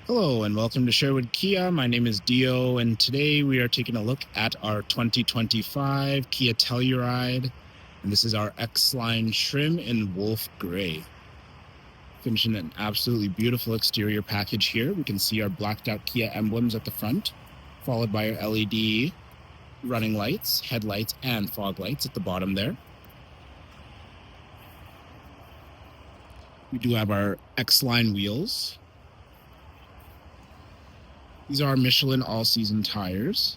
Hello and welcome to Sherwood Kia. My name is Dio, and today we are taking a look at our 2025 Kia Telluride, and this is our X-Line trim in wolf gray. Finishing an absolutely beautiful exterior package here. We can see our blacked out Kia emblems at the front, followed by our LED running lights, headlights, and fog lights at the bottom there. We do have our X-Line wheels. These are Michelin all-season tires.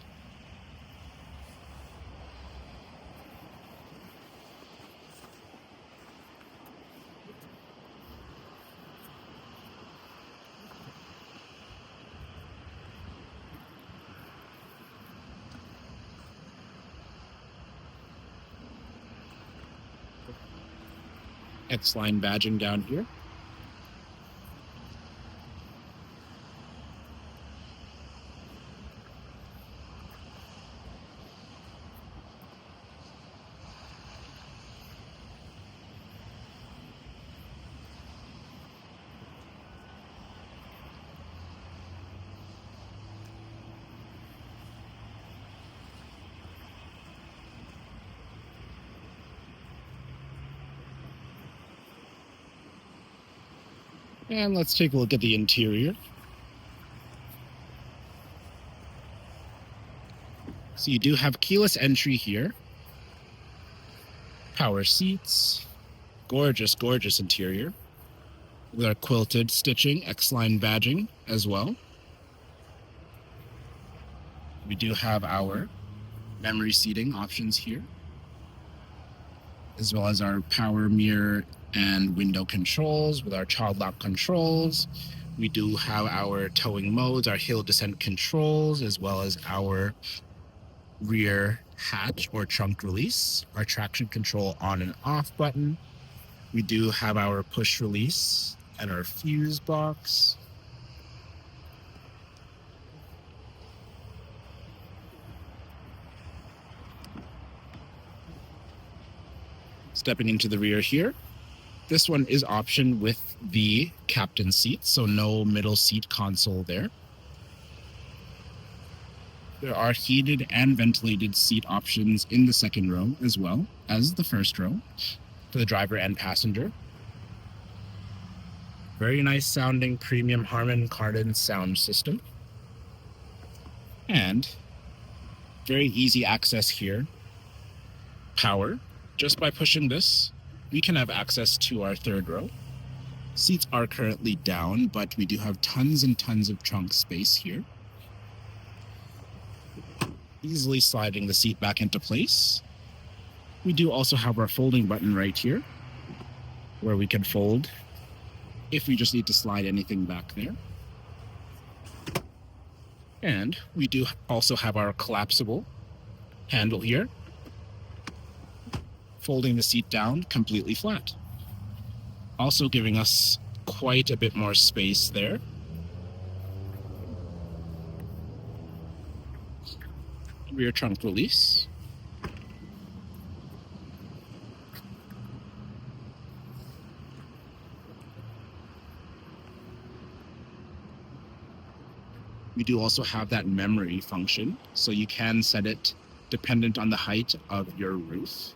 X-Line badging down here. And let's take a look at the interior. So you do have keyless entry here. Power seats. Gorgeous, gorgeous interior. With our quilted stitching, X-Line badging as well. We do have our memory seating options here, as well as our power mirror and window controls with our child lock controls. We do have our towing modes, our hill descent controls, as well as our rear hatch or trunk release, our traction control on and off button. We do have our push release and our fuse box. Stepping into the rear here. This one is optioned with the captain seat, so no middle seat console there. There are heated and ventilated seat options in the second row as well as the first row for the driver and passenger. Very nice sounding premium Harman Kardon sound system. And very easy access here. Power. Just by pushing this, we can have access to our third row. Seats are currently down, but we do have tons and tons of trunk space here. Easily sliding the seat back into place. We do also have our folding button right here, where we can fold if we just need to slide anything back there. And we do also have our collapsible handle here, folding the seat down completely flat. Also giving us quite a bit more space there. Rear trunk release. We do also have that memory function, so you can set it dependent on the height of your roof,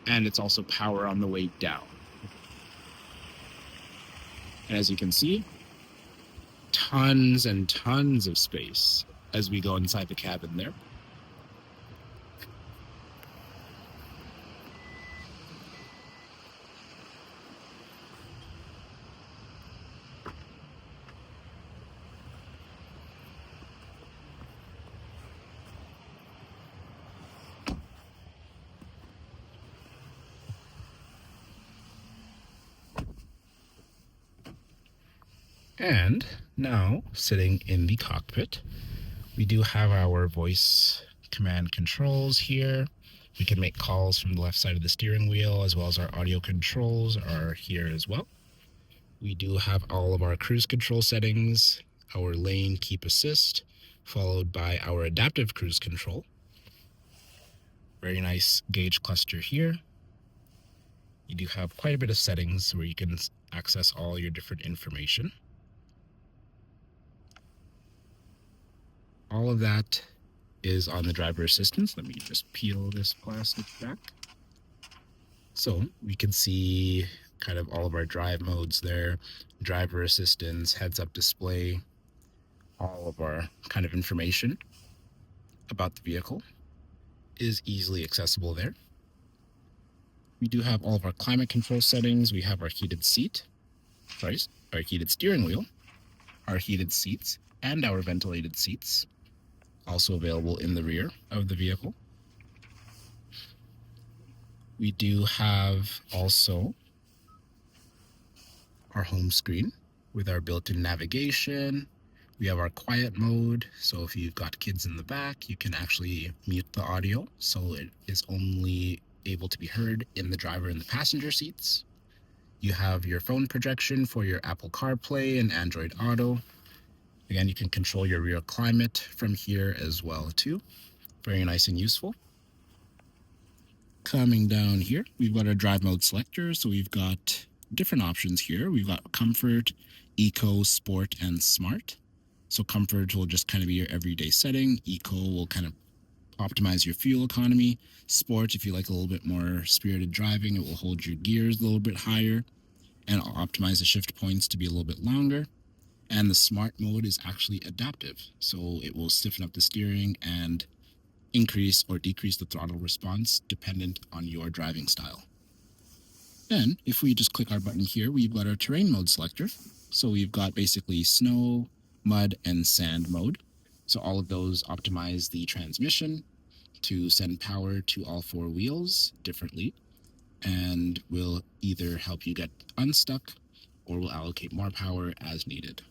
and it's also power on the way down. And as you can see, tons and tons of space as we go inside the cabin there. And now, sitting in the cockpit, we do have our voice command controls here. We can make calls from the left side of the steering wheel, as well as our audio controls are here as well. We do have all of our cruise control settings, our lane keep assist, followed by our adaptive cruise control. Very nice gauge cluster here. You do have quite a bit of settings where you can access all your different information. all of that is on the driver assistance. Let me just peel this plastic back. So we can see kind of all of our drive modes there, driver assistance, heads up display, all of our kind of information about the vehicle is easily accessible there. We do have all of our climate control settings. We have our heated our heated steering wheel, our heated seats, and our ventilated seats, also available in the rear of the vehicle. We do have also our home screen with our built-in navigation. We have our quiet mode, so if you've got kids in the back, you can actually mute the audio so it is only able to be heard in the driver and the passenger seats. You have your phone projection for your Apple CarPlay and Android Auto. Again, you can control your rear climate from here as well too. Very nice and useful. Coming down here, we've got our drive mode selector. So we've got different options here. We've got comfort, eco, sport, and smart. So comfort will just kind of be your everyday setting. Eco will kind of optimize your fuel economy. Sport, if you like a little bit more spirited driving, it will hold your gears a little bit higher and optimize the shift points to be a little bit longer. And the smart mode is actually adaptive. So it will stiffen up the steering and increase or decrease the throttle response dependent on your driving style. Then, if we just click our button here, we've got our terrain mode selector. So we've got basically snow, mud, and sand mode. So all of those optimize the transmission to send power to all four wheels differently, and will either help you get unstuck or will allocate more power as needed.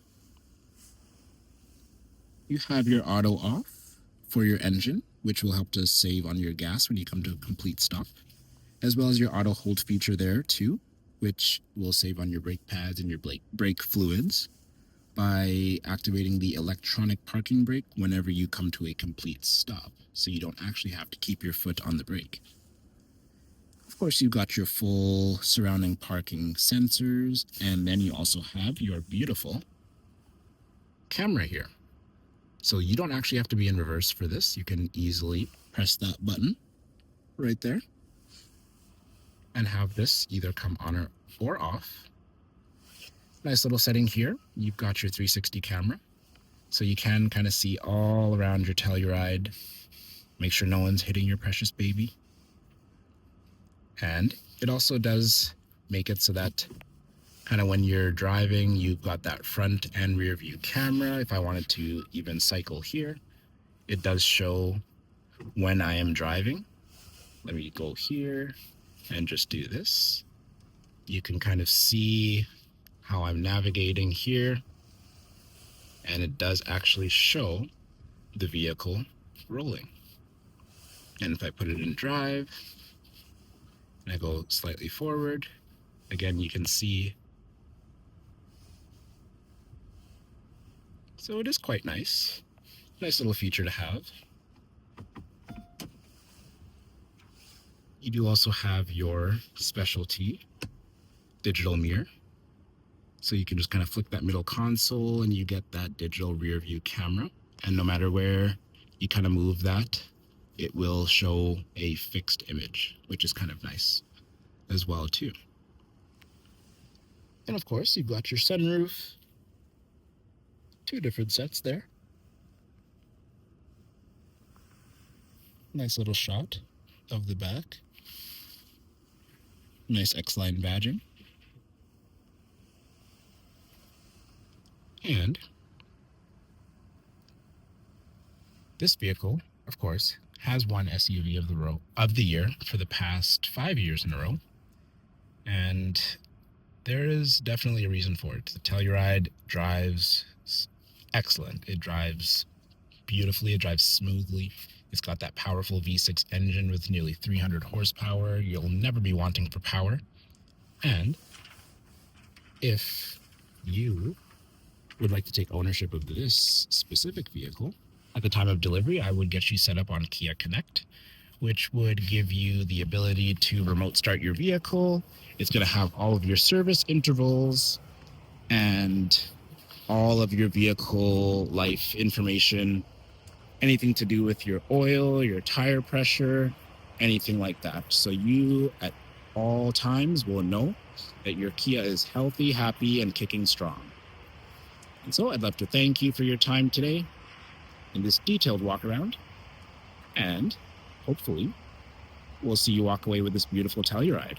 You have your auto off for your engine, which will help to save on your gas when you come to a complete stop, as well as your auto hold feature there too, which will save on your brake pads and your brake fluids by activating the electronic parking brake whenever you come to a complete stop, so you don't actually have to keep your foot on the brake. Of course, you've got your full surrounding parking sensors, and then you also have your beautiful camera here. So you don't actually have to be in reverse for this. You can easily press that button right there and have this either come on or off. Nice little setting here. You've got your 360 camera, so you can kind of see all around your Telluride. Make sure no one's hitting your precious baby. And it also does make it so that kind of when you're driving, you've got that front and rear view camera. If I wanted to even cycle here, it does show when I am driving. Let me go here and just do this. You can kind of see how I'm navigating here, and it does actually show the vehicle rolling. And if I put it in drive and I go slightly forward, again, you can see. So it is quite nice. Nice little feature to have. You do also have your specialty digital mirror. So you can just kind of flick that middle console and you get that digital rear view camera. And no matter where you kind of move that, it will show a fixed image, which is kind of nice as well too. And of course, you've got your sunroof. Two different sets there. Nice little shot of the back. Nice X-Line badging. And this vehicle, of course, has won SUV of the year for the past 5 years in a row. And there is definitely a reason for it. The Telluride drives excellent. It drives beautifully. It drives smoothly. It's got that powerful V6 engine with nearly 300 horsepower. You'll never be wanting for power. And if you would like to take ownership of this specific vehicle, at the time of delivery, I would get you set up on Kia Connect, which would give you the ability to remote start your vehicle. It's going to have all of your service intervals and all of your vehicle life information anything to do with your oil, your tire pressure, anything like that. So you at all times will know that your Kia is healthy, happy, and kicking strong. And so I'd love to thank you for your time today in this detailed walk around, and hopefully we'll see you walk away with this beautiful Telluride.